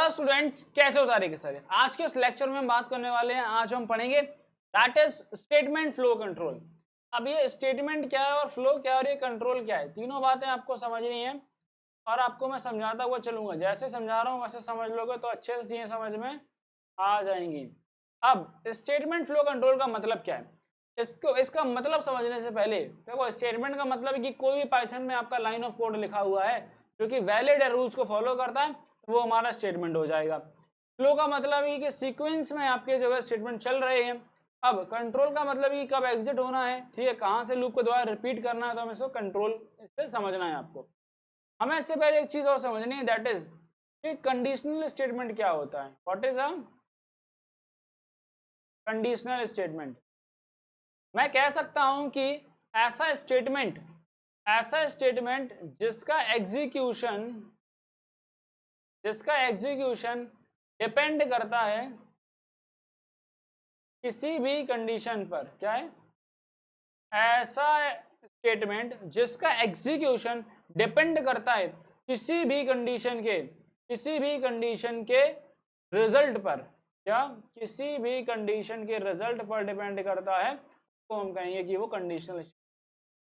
Hello students, कैसे हो सारे के सारे। आज के इस लेक्चर में हम बात करने वाले हैं, आज हम पढ़ेंगे that is statement flow control. अब ये स्टेटमेंट क्या है और फ्लो क्या है और ये कंट्रोल क्या है, तीनों बातें आपको समझनी है और आपको मैं समझाता हुआ चलूंगा। जैसे समझा रहा हूँ वैसे समझ लोगे तो अच्छे से चीजें समझ में आ जाएंगी। अब स्टेटमेंट फ्लो कंट्रोल का मतलब क्या है, इसका मतलब समझने से पहले देखो, स्टेटमेंट का मतलब है कि कोई भी पाइथन में आपका लाइन ऑफ कोड लिखा हुआ है जो कि वैलिड है, रूल्स को फॉलो करता है, वो हमारा स्टेटमेंट हो जाएगा। फ्लो का मतलब है कि सीक्वेंस में आपके जो है स्टेटमेंट चल रहे हैं। अब कंट्रोल का मतलब है कि कब एग्जिट होना है, ठीक है, कहाँ से लूप को दोबारा रिपीट करना है, तो हमें इसको कंट्रोल इससे समझना है आपको। हमें इससे पहले एक चीज और समझनी है, दैट इज कि कंडीशनल स्टेटमेंट क्या होता है। What is a conditional statement? मैं कह सकता हूं कि ऐसा स्टेटमेंट जिसका एग्जीक्यूशन डिपेंड करता है किसी भी कंडीशन पर। क्या है? ऐसा स्टेटमेंट जिसका एग्जीक्यूशन डिपेंड करता है किसी भी कंडीशन के रिजल्ट पर। क्या? किसी भी कंडीशन के रिजल्ट पर डिपेंड करता है, तो हम कहेंगे कि वो कंडीशनल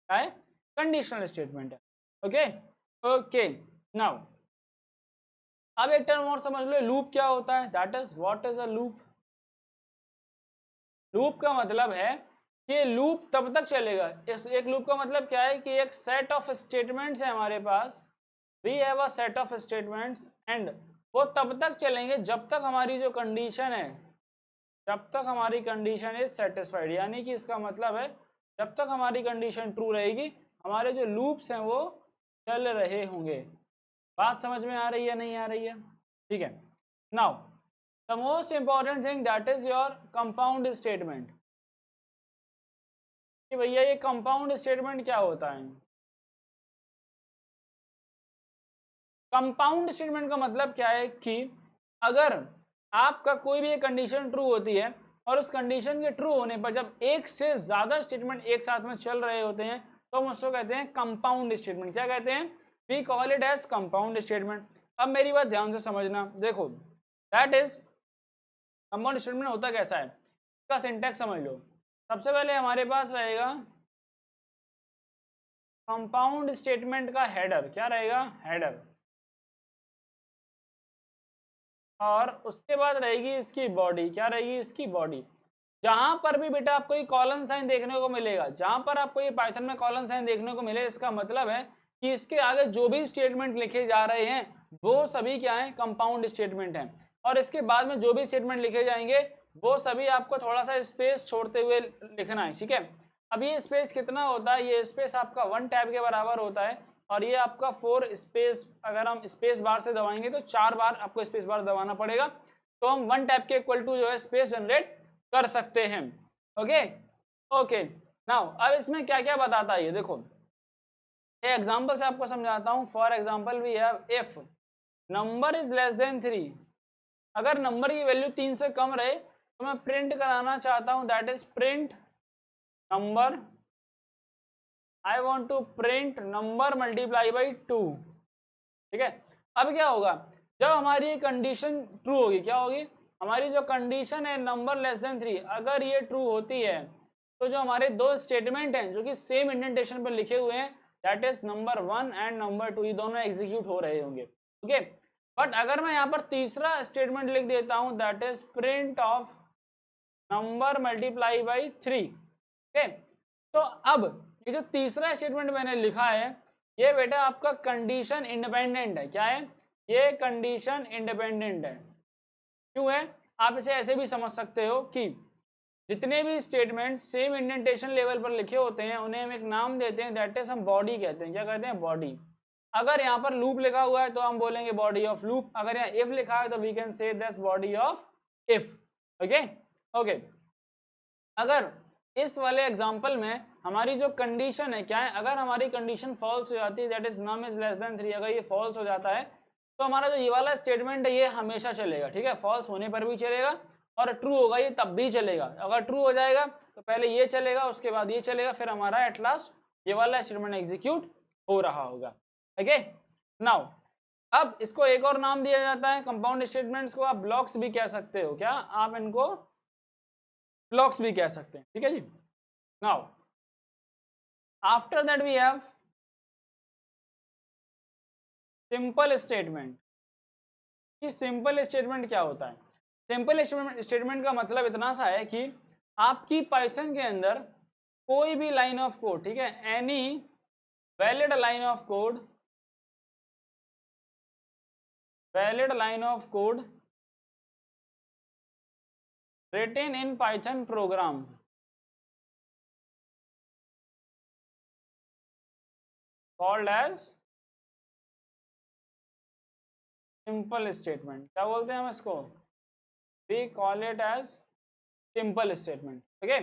है, कंडीशनल स्टेटमेंट है। ओके ओके, नाउ अब एक टर्म और समझ लो, लूप क्या होता है। That is what is a loop. Loop का मतलब है कि लूप तब तक चलेगा। इस एक लूप का मतलब क्या है कि एक सेट ऑफ स्टेटमेंट्स है हमारे पास, we have a set of statements and वो तब तक चलेंगे जब तक हमारी जो कंडीशन है, जब तक हमारी कंडीशन इज सेटिस्फाइड। यानी कि इसका मतलब है जब तक हमारी कंडीशन ट्रू रहेगी, हमारे जो लूप्स हैं वो चल रहे होंगे। बात समझ में आ रही है, नहीं आ रही है? ठीक है, now the most important thing that is your compound statement. कि भैया ये कंपाउंड स्टेटमेंट क्या होता है। कंपाउंड स्टेटमेंट का मतलब क्या है कि अगर आपका कोई भी एक कंडीशन ट्रू होती है और उस कंडीशन के ट्रू होने पर जब एक से ज्यादा स्टेटमेंट एक साथ में चल रहे होते हैं तो हम उसको कहते हैं कंपाउंड स्टेटमेंट। क्या कहते हैं? We call it as compound statement. अब मेरी बात ध्यान से समझना, देखो दैट इज कंपाउंड स्टेटमेंट होता कैसा है, इसका सिंटैक्स समझ लो। सबसे पहले हमारे पास रहेगा कंपाउंड स्टेटमेंट का हेडर। क्या रहेगा? हेडर। और उसके बाद रहेगी इसकी बॉडी। क्या रहेगी? इसकी बॉडी। जहां पर भी बेटा आपको ये कॉलन साइन देखने को मिलेगा, जहां पर आपको ये पाइथन में कॉलन साइन देखने को मिले, इसका मतलब है कि इसके आगे जो भी स्टेटमेंट लिखे जा रहे हैं वो सभी क्या है? कंपाउंड स्टेटमेंट हैं। और इसके बाद में जो भी स्टेटमेंट लिखे जाएंगे वो सभी आपको थोड़ा सा स्पेस छोड़ते हुए लिखना है, ठीक है। अब ये स्पेस कितना होता है? ये स्पेस आपका 1 टैब के बराबर होता है और ये आपका 4 स्पेस, अगर हम स्पेस बार से दबाएंगे तो 4 बार आपको स्पेस बार दबाना पड़ेगा, तो हम 1 टैब के इक्वल टू जो है स्पेस जनरेट कर सकते हैं। ओके ओके, नाउ अब इसमें क्या क्या बताता है ये देखो, ये एग्जांपल से आपको समझाता हूं। For example we have if number is less than 3, अगर नंबर की वैल्यू 3 से कम रहे तो मैं प्रिंट कराना चाहता हूं, that is print number. I want to print number multiply by 2, ठीक है। अब क्या होगा, जब हमारी कंडीशन ट्रू होगी, क्या होगी? हमारी जो कंडीशन है नंबर लेस देन 3, अगर ये ट्रू होती है तो जो हमारे दो स्टेटमेंट हैं जो कि सेम इंडेंटेशन पर लिखे हुए हैं, that is number 1 and number 2, ये दोनों एग्जीक्यूट हो रहे होंगे। ओके, बट अगर मैं यहाँ पर तीसरा स्टेटमेंट लिख देता हूँ, that is print of number multiply by 3, okay, तो अब ये जो तीसरा स्टेटमेंट मैंने लिखा है ये बेटा आपका कंडीशन इंडिपेंडेंट है। क्या है? ये कंडीशन इंडिपेंडेंट है। क्यों है? आप इसे ऐसे भी समझ सकते हो कि जितने भी स्टेटमेंट सेम इंडेंटेशन लेवल पर लिखे होते हैं उन्हें हम एक नाम देते हैं, दैट इज हम बॉडी कहते हैं। क्या कहते हैं? बॉडी। अगर यहाँ पर लूप लिखा हुआ है तो हम बोलेंगे बॉडी ऑफ लूप, अगर यहाँ इफ लिखा है तो we can say this body of if. Okay okay, अगर इस वाले एग्जांपल में हमारी जो कंडीशन है क्या है, अगर हमारी कंडीशन फॉल्स हो जाती है, that is num is less than 3, अगर ये फॉल्स हो जाता है तो हमारा जो ये वाला स्टेटमेंट है ये हमेशा चलेगा, ठीक है। फॉल्स होने पर भी चलेगा और ट्रू होगा ये तब भी चलेगा। अगर ट्रू हो जाएगा तो पहले ये चलेगा, उसके बाद ये चलेगा, फिर हमारा एट लास्ट ये वाला स्टेटमेंट एग्जीक्यूट हो रहा होगा। ओके, नाउ अब इसको एक और नाम दिया जाता है, कंपाउंड स्टेटमेंट्स को आप ब्लॉक्स भी कह सकते हो। क्या आप इनको ब्लॉक्स भी कह सकते हैं, ठीक है जी। Now after that we have simple statement. कि सिंपल स्टेटमेंट क्या होता है? सिंपल स्टेटमेंट का मतलब इतना सा है कि आपकी पाइथन के अंदर कोई भी लाइन ऑफ कोड, ठीक है, any valid line of code, valid line of code written in Python program called as simple statement. क्या बोलते हैं हम इसको? We call it as simple statement. ठीक है,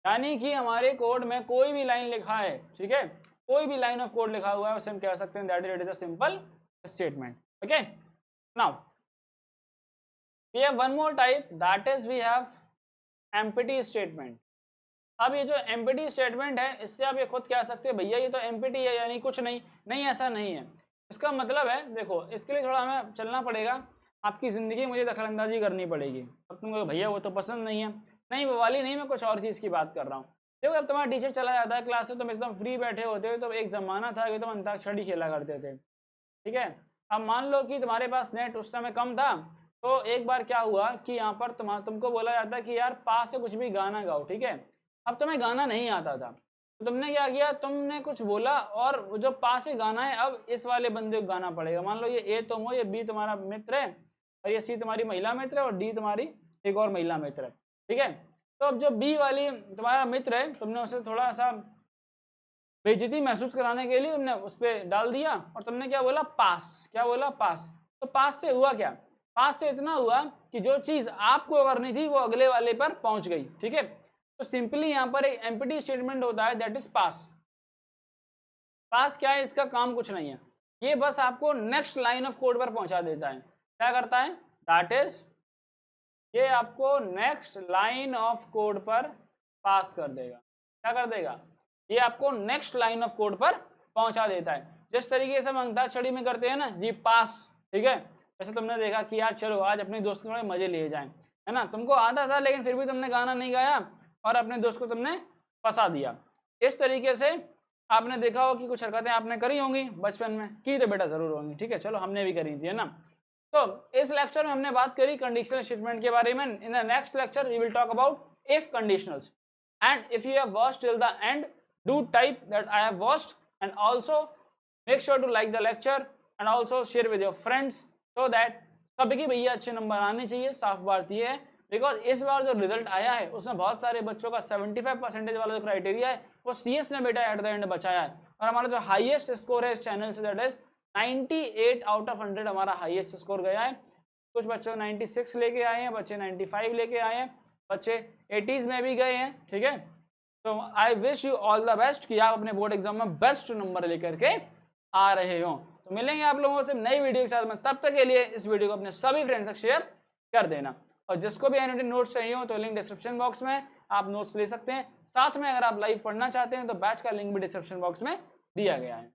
यानी कि हमारे कोड में कोई भी लाइन लिखा है, ठीक है, कोई भी लाइन ऑफ कोड लिखा हुआ है उसे हम कह सकते हैं that it is a simple statement. Okay, now we have one more type, that is we have empty statement. अब ये जो एम्प्टी स्टेटमेंट है इससे आप ये खुद कह सकते हो भैया ये तो एम्प्टी है यानी कुछ नहीं। नहीं, ऐसा नहीं है। इसका मतलब है, देखो इसके लिए थोड़ा हमें चलना पड़ेगा, आपकी ज़िंदगी मुझे दखलंदाजी करनी पड़ेगी। अब तुम भैया वो तो पसंद नहीं है, नहीं वो वाली नहीं, मैं कुछ और चीज़ की बात कर रहा हूँ। देखो अब तुम्हारा टीचर चला जाता है क्लास से, तुम एकदम फ्री बैठे होते हो, तो एक ज़माना था कि तुम अंताक्षरी खेला करते थे, ठीक है। अब मान लो कि तुम्हारे पास नेट उस समय कम था, तो एक बार क्या हुआ कि यहाँ पर तुमको बोला जाता कि यार पास से कुछ भी गाना गाओ, ठीक है। अब तुम्हें गाना नहीं आता था, तो तुमने क्या किया, तुमने कुछ बोला और जो पास से गाना है अब इस वाले बंदे को गाना पड़ेगा। मान लो ये ए तुम हो, ये बी तुम्हारा मित्र है, और ये सी तुम्हारी महिला मित्र है, और डी तुम्हारी एक और महिला मित्र है, ठीक है। तो अब जो बी वाली तुम्हारा मित्र है, तुमने उसे थोड़ा सा बेइज्जती महसूस कराने के लिए तुमने उस पर डाल दिया, और तुमने क्या बोला, पास। क्या बोला, पास। तो पास से हुआ क्या, पास से इतना हुआ कि जो चीज़ आपको करनी थी वो अगले वाले पर पहुंच गई, ठीक है। तो सिंपली यहाँ पर एक एम्प्टी स्टेटमेंट होता है दैट इज पास। पास क्या है, इसका काम कुछ नहीं है, ये बस आपको नेक्स्ट लाइन ऑफ कोड पर पहुंचा देता है। क्या करता है, दैट इज ये आपको नेक्स्ट लाइन ऑफ कोड पर पास कर देगा। क्या कर देगा, ये आपको नेक्स्ट लाइन ऑफ कोड पर पहुंचा देता है। जिस तरीके से हम अंताक्षरी में करते हैं ना जी, पास, ठीक है। जैसे तुमने देखा कि यार चलो आज अपने दोस्त के मजे लिए जाएं, है ना, तुमको आता था लेकिन फिर भी तुमने गाना नहीं गाया और अपने दोस्त को तुमने फंसा दिया। इस तरीके से आपने देखा हो कि कुछ हरकतें आपने करी होंगी बचपन में, की तो बेटा जरूर होंगी, ठीक है, चलो हमने भी करी थी, है ना। तो इस लेक्चर में हमने बात करी कंडीशनल स्टेटमेंट के बारे में। In the next lecture we will talk about if conditionals, and if you have watched till the end, do type that I have watched, and also make sure to like the lecture and also share with your friends so that सबके भैया अच्छे number आने चाहिए। साफ बात ये है, because इस बार जो रिजल्ट आया है उसमें बहुत सारे बच्चों का 75% वाला जो क्राइटेरिया है वो CS ने बेटा एट द एंड बचाया है, और हमारा जो हाईएस्ट स्कोर है इस channel say that is 98 out of 100 हमारा हाईएस्ट स्कोर गया है। कुछ बच्चे 96 लेके आए हैं, बच्चे 95 लेके आए हैं, बच्चे 80s में भी गए हैं, ठीक है। तो I wish you all the best कि आप अपने बोर्ड एग्जाम में बेस्ट नंबर लेकर के आ रहे हो। तो मिलेंगे आप लोगों से नई वीडियो के साथ में, तब तक के लिए इस वीडियो को अपने सभी फ्रेंड्स तक शेयर कर देना, और जिसको भी एनुअल नोट्स चाहिए हो तो लिंक डिस्क्रिप्शन बॉक्स में आप नोट्स ले सकते हैं। साथ में अगर आप लाइव पढ़ना चाहते हैं तो बैच का लिंक भी डिस्क्रिप्शन बॉक्स में दिया गया है।